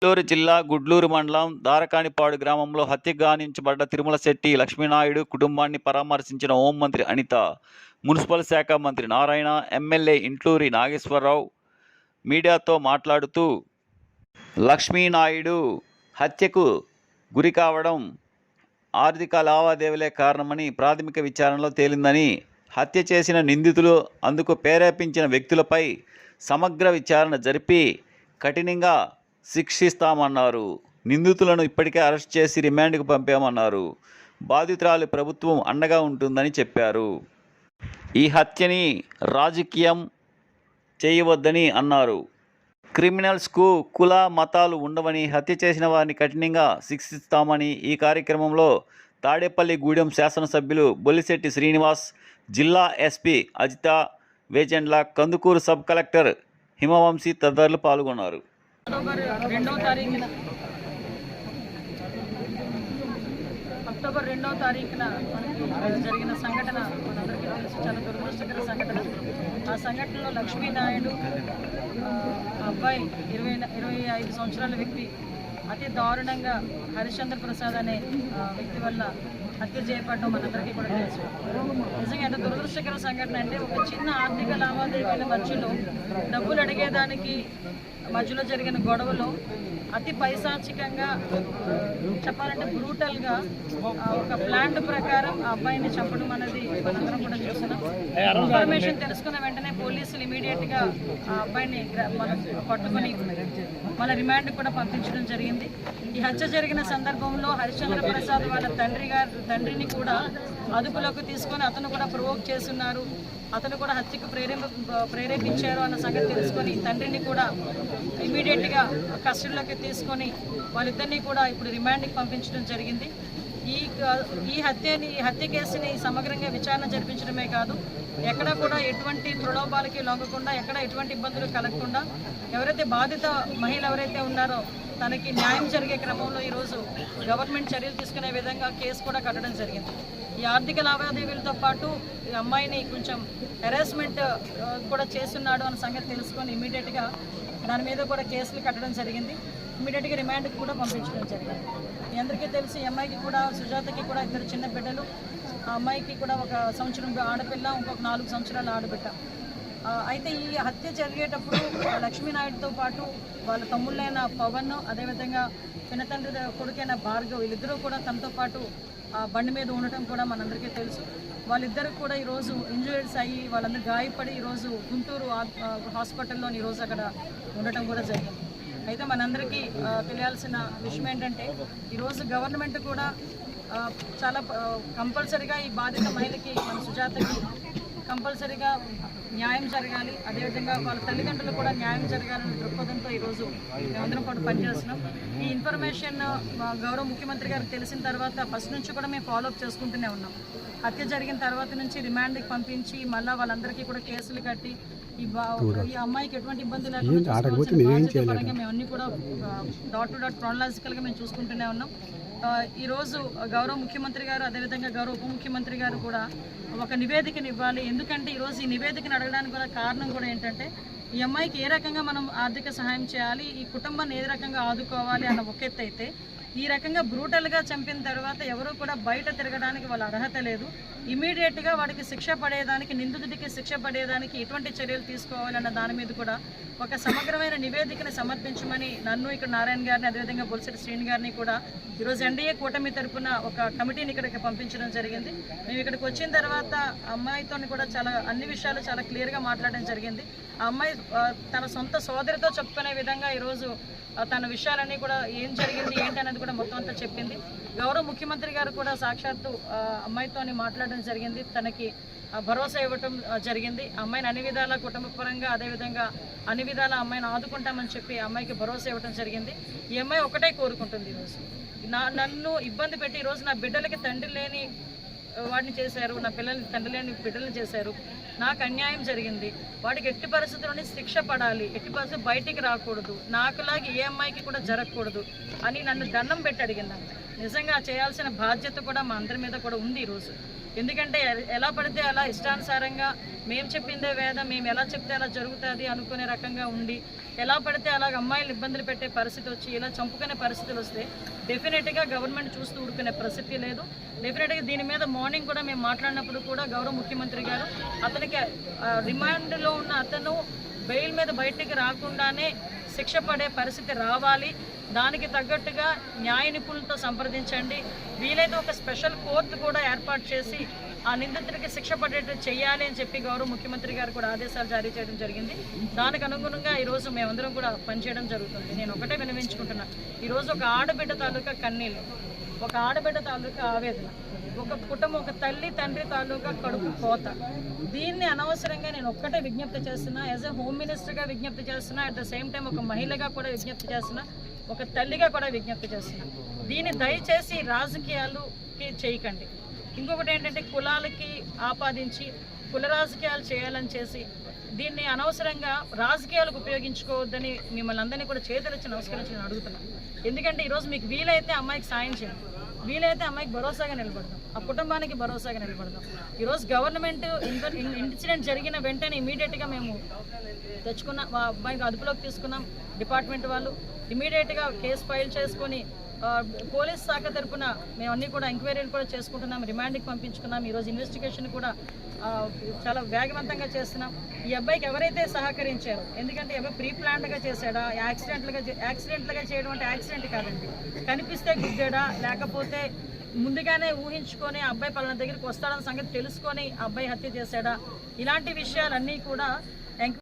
నెల్లూరు జిల్లా గుడ్లూరు మండలం దారకానిపాడు గ్రామంలో హత్యకు గావించబడ్డ తిరుమల శెట్టి లక్ష్మీనాయుడు కుటుంబాన్ని పరామర్శించిన హోంమంత్రి అనిత, మున్సిపల్ శాఖ మంత్రి నారాయణ, ఎమ్మెల్యే ఇంట్లూరి నాగేశ్వరరావు మీడియాతో మాట్లాడుతూ లక్ష్మీనాయుడు హత్యకు గురి కావడం ఆర్థిక లావాదేవీలే కారణమని ప్రాథమిక విచారణలో తేలిందని, హత్య చేసిన నిందితులు అందుకు ప్రేరేపించిన వ్యక్తులపై సమగ్ర విచారణ జరిపి కఠినంగా శిక్షిస్తామన్నారు. నిందితులను ఇప్పటికే అరెస్ట్ చేసి రిమాండ్కు పంపామన్నారు. బాధితురాలి ప్రభుత్వం అండగా ఉంటుందని చెప్పారు. ఈ హత్యని రాజకీయం చేయవద్దని అన్నారు. క్రిమినల్స్కు కుల మతాలు ఉండవని, హత్య చేసిన వారిని కఠినంగా శిక్షిస్తామని ఈ కార్యక్రమంలో తాడేపల్లిగూడెం శాసనసభ్యులు బొల్లిశెట్టి శ్రీనివాస్, జిల్లా SP Ajitha Vejendla, Kandukur sub collector Himavamsi తదితరులు పాల్గొన్నారు. అక్టోబర్ 2వ తారీఖున జరిగిన సంఘటన మనందరికీ తెలుసు, చాలా దురదృష్టకర సంఘటన. ఆ సంఘటనలో లక్ష్మీనాయుడు అబ్బాయి 25 సంవత్సరాల వ్యక్తి అతి దారుణంగా హరిశ్చంద్ర ప్రసాద్ అనే వ్యక్తి వల్ల హత్య చేయబడడం మనందరికీ కూడా తెలుసు. నిజంగా ఎంత దురదృష్టకర సంఘటన అంటే, ఒక చిన్న ఆర్థిక లావాదేవీల మధ్యలో డబ్బులు అడిగేదానికి మధ్యలో జరిగిన గొడవలో అతి పైశాచికంగా, చెప్పాలంటే బ్రూటల్గా, ఒక ప్లాన్ ప్రకారం ఆ అబ్బాయిని చంపడం అనేది మనందరం కూడా చూస్తున్నాం. ఇన్ఫర్మేషన్ తెలుసుకున్న వెంటనే పోలీసులు ఇమీడియట్గా ఆ అబ్బాయిని పట్టుకొని మన రిమాండ్ కూడా పంపించడం జరిగింది. ఈ హత్య జరిగిన సందర్భంలో హరిశ్చంద్ర ప్రసాద్ వాళ్ళ తండ్రిని కూడా అదుపులోకి తీసుకొని అతను కూడా ప్రొవోక్ చేస్తున్నారు, అతను కూడా హత్యకు ప్రేరేపించారు అన్న సంగతి తెలుసుకొని తండ్రిని కూడా ఇమీడియట్గా కస్టడీలోకి తీసుకొని వాళ్ళిద్దరినీ కూడా ఇప్పుడు రిమాండ్కి పంపించడం జరిగింది. ఈ హత్య కేసుని సమగ్రంగా విచారణ జరిపించడమే కాదు, ఎక్కడ కూడా ఎటువంటి ప్రలోభాలకి లొంగకుండా, ఎక్కడ ఎటువంటి ఇబ్బందులు కలగకుండా, ఎవరైతే బాధిత మహిళ ఎవరైతే ఉన్నారో తనకి న్యాయం జరిగే క్రమంలో ఈరోజు గవర్నమెంట్ చర్యలు తీసుకునే విధంగా కేసు కూడా కట్టడం జరిగింది. ఈ ఆర్థిక లావాదేవీలతో పాటు ఈ అమ్మాయిని కొంచెం హెరాస్మెంట్ కూడా చేస్తున్నాడు అన్న సంగతి తెలుసుకొని ఇమీడియట్గా దాని మీద కూడా కేసులు కట్టడం జరిగింది. ఇమీడియట్గా రిమాండ్కి కూడా పంపించడం జరిగింది. మీ అందరికీ తెలిసి ఈ అమ్మాయికి కూడా, సుజాతకి కూడా 2 చిన్న బిడ్డలు. ఆ అమ్మాయికి కూడా 1 సంవత్సరం ఆడపిల్ల, ఇంకొక 4 సంవత్సరాల ఆడబిడ్డ. అయితే ఈ హత్య జరిగేటప్పుడు లక్ష్మీనాయుడుతో పాటు వాళ్ళ తమ్ముళ్ళైన పవన్, అదేవిధంగా చిన్నతండ్రి కొడుకైన భార్గవ్, వీళ్ళిద్దరూ కూడా తనతో పాటు బండి మీద ఉండటం కూడా మనందరికీ తెలుసు. వాళ్ళిద్దరు కూడా ఈరోజు ఇంజూరీస్ అయ్యి వాళ్ళందరూ గాయపడి ఈరోజు గుంటూరు హాస్పిటల్లో ఈరోజు అక్కడ ఉండటం కూడా జరిగింది. అయితే మనందరికీ తెలియాల్సిన విషయం ఏంటంటే, ఈరోజు గవర్నమెంట్ కూడా చాలా కంపల్సరీగా ఈ బాధిత మహిళకి, మన సుజాతకి కంపల్సరీగా న్యాయం జరగాలి, అదేవిధంగా వాళ్ళ తల్లిదండ్రులు కూడా న్యాయం జరగాలనే దృక్పథంతో ఈరోజు మేమందరం కూడా పనిచేస్తున్నాం. ఈ ఇన్ఫర్మేషన్ గౌరవ ముఖ్యమంత్రి గారికి తెలిసిన తర్వాత ఫస్ట్ నుంచి కూడా మేము ఫాలోఅప్ చేసుకుంటూనే ఉన్నాం. హత్య జరిగిన తర్వాత నుంచి రిమాండ్కి పంపించి మళ్ళీ వాళ్ళందరికీ కూడా కేసులు కట్టి ఈ అమ్మాయికి ఎటువంటి ఇబ్బంది లేకుండా పరంగా మేము అన్నీ కూడా డాట్ టు డాట్ క్రానలాజికల్గా మేము చూసుకుంటూనే ఉన్నాం. ఈరోజు గౌరవ ముఖ్యమంత్రి గారు, అదేవిధంగా గౌరవ ఉప ముఖ్యమంత్రి గారు కూడా ఒక నివేదికను ఇవ్వాలి. ఎందుకంటే ఈరోజు ఈ నివేదికను అడగడానికి కూడా కారణం కూడా ఏంటంటే, ఈ అమ్మాయికి ఏ రకంగా మనం ఆర్థిక సహాయం చేయాలి, ఈ కుటుంబాన్ని ఏ రకంగా ఆదుకోవాలి అన్న ఒక ఎత్తు అయితే, ఈ రకంగా బ్రూటల్గా చంపిన తర్వాత ఎవరు కూడా బయట తిరగడానికి వాళ్ళ అర్హత లేదు. ఇమీడియట్గా వాడికి శిక్ష పడేదానికి, నిందితుడికి శిక్ష పడేదానికి ఎటువంటి చర్యలు తీసుకోవాలన్న దాని మీద కూడా ఒక సమగ్రమైన నివేదికను సమర్పించమని నన్ను, ఇక్కడ నారాయణ గారిని, అదేవిధంగా బొల్లిశెట్టి శ్రీని గారిని కూడా ఈరోజు ఎన్డీఏ కూటమి తరఫున ఒక కమిటీని ఇక్కడికి పంపించడం జరిగింది. మేము ఇక్కడికి వచ్చిన తర్వాత అమ్మాయితో కూడా అన్ని విషయాలు చాలా క్లియర్గా మాట్లాడడం జరిగింది. ఆ అమ్మాయి తన సొంత సోదరితో చెప్పుకునే విధంగా ఈరోజు తన విషయాలన్నీ కూడా ఏం జరిగింది ఏంటి అనేది కూడా మొత్తం అంతా చెప్పింది. గౌరవ ముఖ్యమంత్రి గారు కూడా సాక్షాత్తు అమ్మాయితో మాట్లాడడం జరిగింది, తనకి భరోసా ఇవ్వటం జరిగింది. అమ్మాయిని అన్ని విధాల కుటుంబ పరంగా, అదేవిధంగా అన్ని విధాల అమ్మాయిని ఆదుకుంటామని చెప్పి అమ్మాయికి భరోసా ఇవ్వటం జరిగింది. ఈ అమ్మాయి ఒకటే కోరుకుంటుంది, ఈరోజు నన్ను ఇబ్బంది పెట్టి ఈరోజు నా బిడ్డలకి తండ్రి లేని వాడిని చేశారు, నా పిల్లల్ని తండ్రి లేని బిడ్డలను చేశారు, నాకు అన్యాయం జరిగింది, వాడికి ఎట్టి పరిస్థితుల్లోనే శిక్ష పడాలి, ఎట్టి పరిస్థితులు బయటికి రాకూడదు, నాకులాగా ఏ అమ్మాయికి కూడా జరగకూడదు అని నన్ను దండం పెట్టి అడిగిందంట. నిజంగా చేయాల్సిన బాధ్యత కూడా మా అందరి మీద కూడా ఉంది ఈరోజు. ఎందుకంటే ఎలా పడితే అలా ఇష్టానుసారంగా మేము చెప్పిందే వేదం, మేము ఎలా చెప్తే అలా జరుగుతుంది అనుకునే రకంగా ఉండి ఎలా పడితే అలాగ అమ్మాయిలు ఇబ్బందులు పెట్టే పరిస్థితి వచ్చి ఇలా చంపుకునే పరిస్థితులు వస్తే డెఫినెట్గా గవర్నమెంట్ చూస్తూ ఊరుకునే పరిస్థితి లేదు. డెఫినెట్గా దీని మీద మార్నింగ్ కూడా మేము మాట్లాడినప్పుడు కూడా గౌరవ ముఖ్యమంత్రి గారు అతనికి రిమాండ్లో ఉన్న అతను బెయిల్ మీద బయటికి రాకుండానే శిక్ష పడే పరిస్థితి రావాలి. దానికి తగ్గట్టుగా న్యాయ నిపుణులతో సంప్రదించండి. వీలైతే ఒక స్పెషల్ కోర్టు కూడా ఏర్పాటు చేసి ఆ నిందితుడికి శిక్ష పడేట్టు చేయాలి అని చెప్పి గౌరవ ముఖ్యమంత్రి గారు కూడా ఆదేశాలు జారీ చేయడం జరిగింది. దానికి అనుగుణంగా ఈరోజు మేమందరం కూడా పనిచేయడం జరుగుతుంది. నేను ఒకటే విన్నవించుకుంటున్నా, ఈరోజు ఒక ఆడబిడ్డ తాలూకా కన్నీళ్ళు, ఒక ఆడబిడ్డ తాలూకా ఆవేదన, ఒక కుటుంబం, ఒక తల్లి తండ్రి తాలూకా కడుపు కోత. దీన్ని అనవసరంగా నేను ఒక్కటే విజ్ఞప్తి చేస్తున్నా, యాజ్ ఎ హోమ్ మినిస్టర్గా విజ్ఞప్తి చేస్తున్నా, అట్ ద సేమ్ టైం ఒక మహిళగా కూడా విజ్ఞప్తి చేస్తున్నా, ఒక తల్లిగా కూడా విజ్ఞప్తి చేస్తున్నా. దీన్ని దయచేసి రాజకీయాలకి చేయకండి. ఇంకొకటి ఏంటంటే కులాలకి ఆపాదించి కుల రాజకీయాలు చేయాలని చేసి దీన్ని అనవసరంగా రాజకీయాలకు ఉపయోగించుకోవద్దని మిమ్మల్ని అందరినీ కూడా చేతులెత్తి నమస్కరించి నేను అడుగుతున్నాను. ఎందుకంటే ఈరోజు మీకు వీలైతే అమ్మాయికి సాయం చేయండి, వీలైతే అమ్మాయికి భరోసాగా నిలబడదాం, ఆ కుటుంబానికి భరోసాగా నిలబడదాం. ఈరోజు గవర్నమెంట్ ఇన్సిడెంట్ జరిగిన వెంటనే ఇమీడియట్గా మేము తెచ్చుకున్నాం, మా అబ్బాయికి అదుపులోకి తీసుకున్నాం. డిపార్ట్మెంట్ వాళ్ళు ఇమీడియట్గా కేసు ఫైల్ చేసుకొని పోలీస్ శాఖ తరఫున మేము అన్నీ కూడా ఎంక్వైరీలు కూడా చేసుకుంటున్నాం, రిమాండ్కి పంపించుకున్నాం. ఈరోజు ఇన్వెస్టిగేషన్ కూడా చాలా వేగవంతంగా చేస్తున్నాం. ఈ అబ్బాయికి ఎవరైతే సహకరించారో, ఎందుకంటే ఎవరు ప్రీ ప్లాన్డ్గా చేశాడా, యాక్సిడెంట్లుగా చేయడం అంటే యాక్సిడెంట్ కాదండి, కనిపిస్తే గుద్దాడా, లేకపోతే ముందుగానే ఊహించుకొని అబ్బాయి పలానా దగ్గరికి వస్తాడన్న సంగతి తెలుసుకొని అబ్బాయి హత్య చేశాడా, ఇలాంటి విషయాలన్నీ కూడా